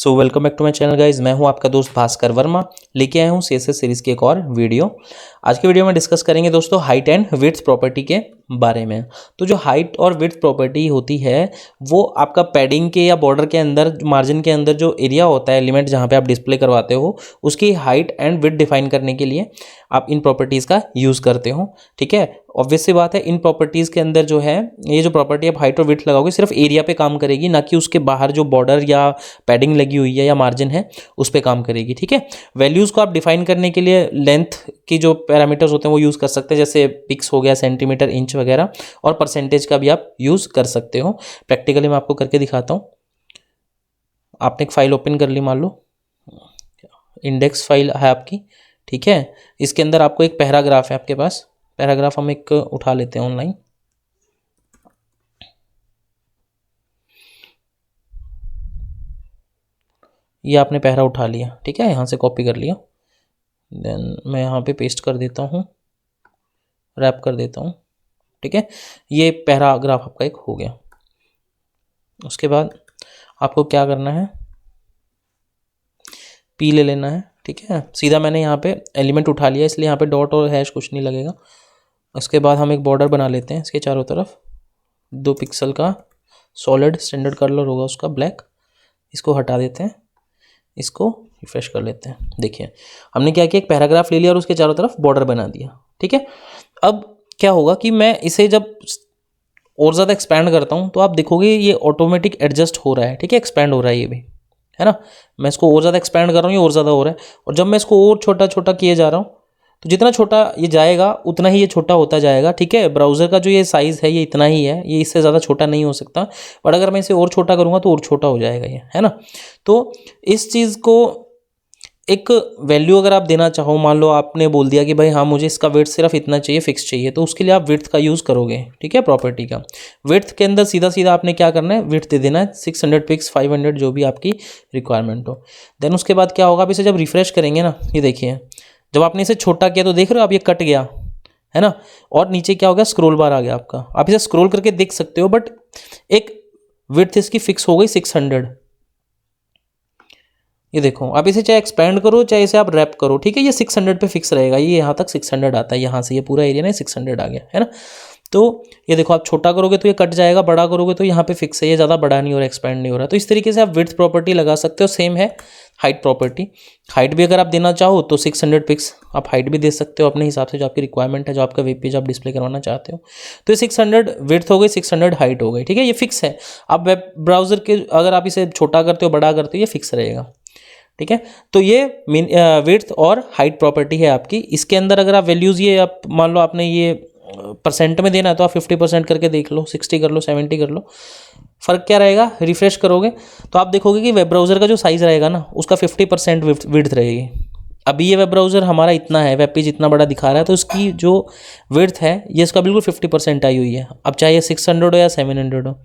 So welcome back to my channel guys. मैं हूं आपका दोस्त भास्कर वर्मा, लेके आया हूं सीएसएस सीरीज की एक और वीडियो। आज की वीडियो में डिस्कस करेंगे दोस्तों हाइट एंड विड्थ प्रॉपर्टी के बारे में। तो जो हाइट और विड्थ प्रॉपर्टी होती है वो आपका पैडिंग के या बॉर्डर के अंदर मार्जिन के अंदर जो एरिया होता है, एलिमेंट जहां पे आप डिस्प्ले करवाते हो, उसकी हाइट एंड विड्थ डिफाइन करने के लिए आप इन प्रॉपर्टीज़ का यूज़ करते हो। ठीक है, ऑब्वियस सी बात है, इन प्रॉपर्टीज़ के अंदर जो है ये जो प्रॉपर्टी आप हाइट और विड्थ लगाओगे सिर्फ एरिया पे काम करेगी, ना कि उसके बाहर जो बॉर्डर या पैडिंग लगी हुई है या मार्जिन है उस पर काम करेगी। ठीक है, वैल्यूज़ को आप डिफाइन करने के लिए लेंथ की जो पैरामीटर्स होते हैं वो यूज़ कर सकते हैं, जैसे पिक्स हो गया, सेंटीमीटर, इंच वगैरह, और परसेंटेज का भी आप यूज़ कर सकते हो। प्रैक्टिकली मैं आपको करके दिखाता हूँ। आपने एक फाइल ओपन कर ली, मान लो इंडेक्स फाइल है आपकी। ठीक है, इसके अंदर आपको एक पैराग्राफ है आपके पास। पैराग्राफ हम एक उठा लेते हैं ऑनलाइन। ये आपने पैरा उठा लिया, ठीक है, यहाँ से कॉपी कर लिया। देन मैं यहाँ पे पेस्ट कर देता हूँ, रैप कर देता हूँ। ठीक है, ये पैराग्राफ आपका एक हो गया। उसके बाद आपको क्या करना है, पी ले लेना है। ठीक है, सीधा मैंने यहाँ पे एलिमेंट उठा लिया, इसलिए यहाँ पे डॉट और हैश कुछ नहीं लगेगा। उसके बाद हम एक बॉर्डर बना लेते हैं इसके चारों तरफ, 2 पिक्सल का सॉलिड स्टैंडर्ड कलर होगा उसका ब्लैक। इसको हटा देते हैं, इसको रिफ्रेश कर लेते हैं। देखिए हमने क्या किया, एक पैराग्राफ ले लिया और उसके चारों तरफ बॉर्डर बना दिया। ठीक है, अब क्या होगा कि मैं इसे जब और ज़्यादा एक्सपैंड करता हूँ तो आप देखोगे ये ऑटोमेटिक एडजस्ट हो रहा है। ठीक है, एक्सपैंड हो रहा है ये भी, है ना। मैं इसको और ज़्यादा एक्सपैंड कर रहा हूँ, ये और ज़्यादा हो रहा है, और जब मैं इसको और छोटा छोटा किए जा रहा हूँ तो जितना छोटा ये जाएगा उतना ही ये छोटा होता जाएगा। ठीक है, ब्राउज़र का जो ये साइज़ है ये इतना ही है, ये इससे ज़्यादा छोटा नहीं हो सकता, बट अगर मैं इसे और छोटा करूँगा तो और छोटा हो जाएगा ये, है ना। तो इस चीज़ को एक वैल्यू अगर आप देना चाहो, मान लो आपने बोल दिया कि भाई हाँ मुझे इसका विड्थ सिर्फ इतना चाहिए, फिक्स चाहिए, तो उसके लिए आप विड्थ का यूज़ करोगे। ठीक है, प्रॉपर्टी का विड्थ के अंदर सीधा सीधा आपने क्या करना है, विड्थ दे देना है 600 पिक्स, 500, जो भी आपकी रिक्वायरमेंट हो। देन उसके बाद क्या होगा, आप इसे जब रिफ्रेश करेंगे ना, ये देखिए जब आपने इसे छोटा किया तो देख रहे हो आप ये कट गया, है ना। और नीचे क्या हो गया, स्क्रोल बार आ गया आपका। आप इसे स्क्रोल करके देख सकते हो, बट एक विड्थ इसकी फिक्स हो गई 600। ये देखो, आप इसे चाहे एक्सपैंड करो चाहे इसे आप रैप करो, ठीक है, ये 600 पे फिक्स रहेगा। ये यहाँ तक 600 आता है, यहाँ से ये पूरा एरिया ना 600 आ गया, है ना। तो ये देखो, आप छोटा करोगे तो ये कट जाएगा, बड़ा करोगे तो यहाँ पे फिक्स है, ये ज़्यादा बड़ा नहीं हो रहा, एक्सपैंड नहीं हो रहा। तो इस तरीके से आप विड्थ प्रॉपर्टी लगा सकते हो। सेम है हाइट प्रॉपर्टी। हाइट भी अगर आप देना चाहो तो 600 पिक्स आप हाइट भी दे सकते हो अपने हिसाब से, जो आपकी रिक्वायरमेंट है, जो आपका वेब पेज आप डिस्प्ले करवाना चाहते हो। तो ये 600 विड्थ हो गई, 600 हाइट हो गई। ठीक है, ये फिक्स है। आप वेब ब्राउज़र के अगर आप इसे छोटा करते हो, बड़ा करते हो, ये फिक्स रहेगा। ठीक है, तो ये विड्थ और हाइट प्रॉपर्टी है आपकी। इसके अंदर अगर आप वैल्यूज़, ये आप मान लो आपने ये परसेंट में देना है तो आप 50% करके देख लो, 60 कर लो, 70 कर लो। फ़र्क क्या रहेगा, रिफ्रेश करोगे तो आप देखोगे कि वेब ब्राउज़र का जो साइज़ रहेगा ना उसका 50% विड्थ रहेगी। अभी ये वेब ब्राउज़र हमारा इतना है, वेब पेज इतना बड़ा दिखा रहा है, तो इसकी जो विड्थ है ये इसका बिल्कुल 50% आई हुई है। अब चाहे 600 हो या 700 हो।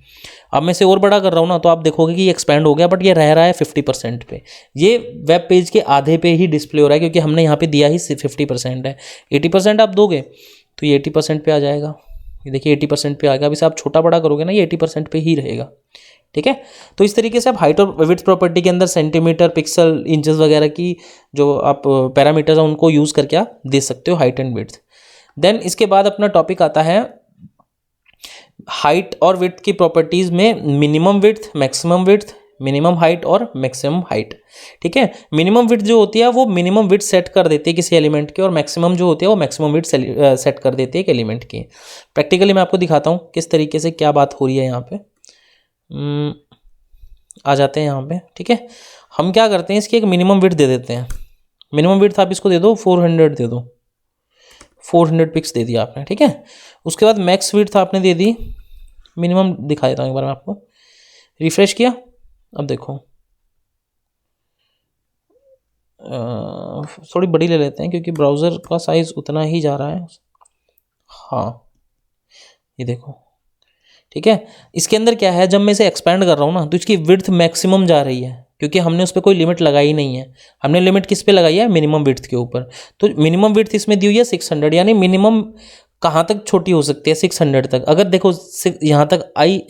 अब मैं इसे और बड़ा कर रहा हूँ ना तो आप देखोगे कि ये एक्सपैंड हो गया, बट ये रह रहा है 50% पे। ये वेब पेज के आधे पे ही डिस्प्ले हो रहा है, क्योंकि हमने यहाँ पे दिया ही 50% है। 80% आप दोगे तो ये 80% पे आ जाएगा। ये देखिए 80% पे आ गया। अब इसे आप छोटा बड़ा करोगे ना, ये 80% पे ही रहेगा। ठीक है, तो इस तरीके से आप हाइट और विड्थ प्रॉपर्टी के अंदर सेंटीमीटर, पिक्सल, इंचेस वगैरह की जो आप पैरामीटर्स हैं उनको यूज़ करके आप दे सकते हो हाइट एंड विड्थ। देन इसके बाद अपना टॉपिक आता है हाइट और विड्थ की प्रॉपर्टीज़ में minimum width, maximum width, minimum height और मैक्सिमम हाइट। ठीक है, मिनिमम विड्थ जो होती है वो मिनिमम विड्थ सेट कर देती है किसी एलिमेंट की, और मैक्सिमम जो होती है वो मैक्सिमम विड्थ सेट कर देती है एक एलिमेंट की। प्रैक्टिकली मैं आपको दिखाता हूँ किस तरीके से क्या बात हो रही है यहाँ पे। आ जाते हैं यहाँ पे। ठीक है, हम क्या करते हैं, इसकी एक मिनिमम विड्थ दे देते हैं। मिनिमम विड्थ आप इसको दे दो 400 दे दो, 400 पिक्स दे दिया आपने। ठीक है, उसके बाद मैक्स विड्थ आपने दे दी, मिनिमम दिखा देता हूँ एक बार मैं आपको। रिफ्रेश किया, अब देखो थोड़ी बड़ी ले लेते हैं क्योंकि ब्राउज़र का साइज़ उतना ही जा रहा है। हाँ, ये देखो। ठीक है, इसके अंदर क्या है, जब मैं इसे एक्सपैंड कर रहा हूँ ना तो इसकी विड्थ मैक्सिमम जा रही है, क्योंकि हमने उस पर कोई लिमिट लगाई नहीं है। हमने लिमिट किस पे लगाई है, मिनिमम विड्थ के ऊपर। तो मिनिमम विड्थ इसमें दी हुई है 600, यानी मिनिमम कहाँ तक छोटी हो सकती है, 600 तक। अगर देखो यहाँ तक आई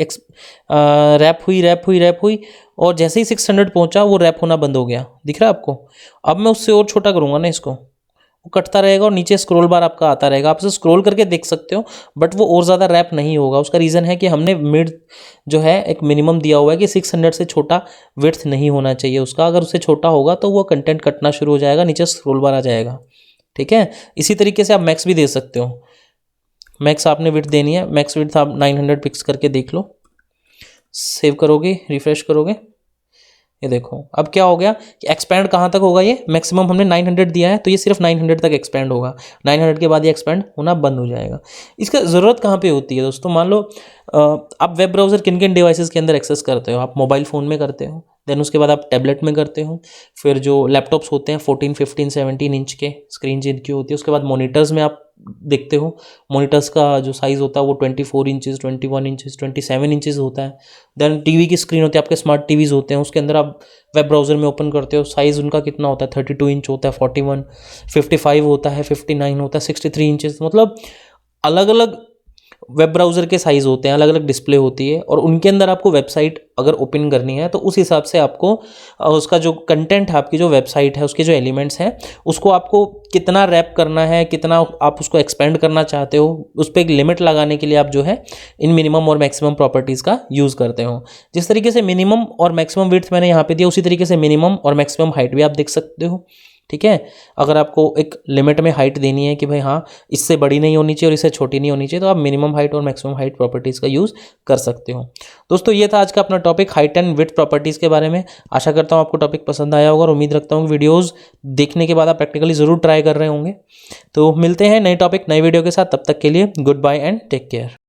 रैप हुई और जैसे ही 600 पहुँचा वो रैप होना बंद हो गया, दिख रहा है आपको। अब मैं उससे और छोटा करूँगा ना इसको, वो कटता रहेगा और नीचे स्क्रॉल बार आपका आता रहेगा, आप इसे स्क्रॉल करके देख सकते हो, बट वो और ज़्यादा रैप नहीं होगा। उसका रीज़न है कि हमने मिड जो है एक मिनिमम दिया हुआ है कि 600 से छोटा विड्थ नहीं होना चाहिए उसका। अगर उससे छोटा होगा तो वो कंटेंट कटना शुरू हो जाएगा, नीचे स्क्रॉल बार आ जाएगा, ठीक है। इसी तरीके से आप मैक्स भी दे सकते हो। मैक्स आपने विड्थ देनी है, मैक्स विड्थ आप 900 फिक्स करके देख लो, सेव करोगे, रिफ्रेश करोगे, ये देखो अब क्या हो गया कि एक्सपैंड कहाँ तक होगा, ये मैक्सिमम हमने 900 दिया है तो ये सिर्फ 900 तक एक्सपैंड होगा। 900 के बाद ये एक्सपैंड होना बंद हो जाएगा। इसका ज़रूरत कहाँ पे होती है दोस्तों, मान लो आप वेब ब्राउज़र किन किन डिवाइसेस के अंदर एक्सेस करते हो। आप मोबाइल फ़ोन में करते हो, देन उसके बाद आप टैबलेट में करते हो, फिर जो लैपटॉप्स होते हैं 14, 15, 17 इंच के स्क्रीन जिनकी होती है, उसके बाद मॉनिटर्स में आप देखते हो। मॉनिटर्स का जो साइज़ होता है वो 24 इंचज़, 21 इंचज़, 27 इंचज़ होता है। देन टीवी की स्क्रीन होती है, आपके स्मार्ट टीवीज़ होते हैं, उसके अंदर आप वेब ब्राउज़र में ओपन करते हो, साइज़ उनका कितना होता है, 32 इंच होता है, 41, 55 होता है, 59 होता है, 63 इंचज़। मतलब अलग अलग वेब ब्राउज़र के साइज़ होते हैं, अलग अलग डिस्प्ले होती है, और उनके अंदर आपको वेबसाइट अगर ओपन करनी है तो उस हिसाब से आपको उसका जो कंटेंट है, आपकी जो वेबसाइट है, उसके जो एलिमेंट्स हैं, उसको आपको कितना रैप करना है, कितना आप उसको एक्सपेंड करना चाहते हो, उस पर एक लिमिट लगाने के लिए आप जो है इन मिनिमम और मैक्सिमम प्रॉपर्टीज़ का यूज़ करते हो। जिस तरीके से मिनिमम और मैक्सिमम विड्थ मैंने यहाँ पे दिया, उसी तरीके से मिनिमम और मैक्सिमम हाइट भी आप देख सकते हो, ठीक है। अगर आपको एक लिमिट में हाइट देनी है कि भाई हाँ इससे बड़ी नहीं होनी चाहिए और इससे छोटी नहीं होनी चाहिए, तो आप मिनिमम हाइट और मैक्सिमम हाइट प्रॉपर्टीज़ का यूज़ कर सकते हो। दोस्तों ये था आज का अपना topic, height and width properties के बारे में। आशा करता हूँ आपको टॉपिक पसंद आया होगा और उम्मीद रखता हूँ कि वीडियोज़ देखने के बाद आप प्रैक्टिकली ज़रूर ट्राई कर रहे होंगे। तो मिलते हैं नए टॉपिक नए वीडियो के साथ, तब तक के लिए goodbye and take care.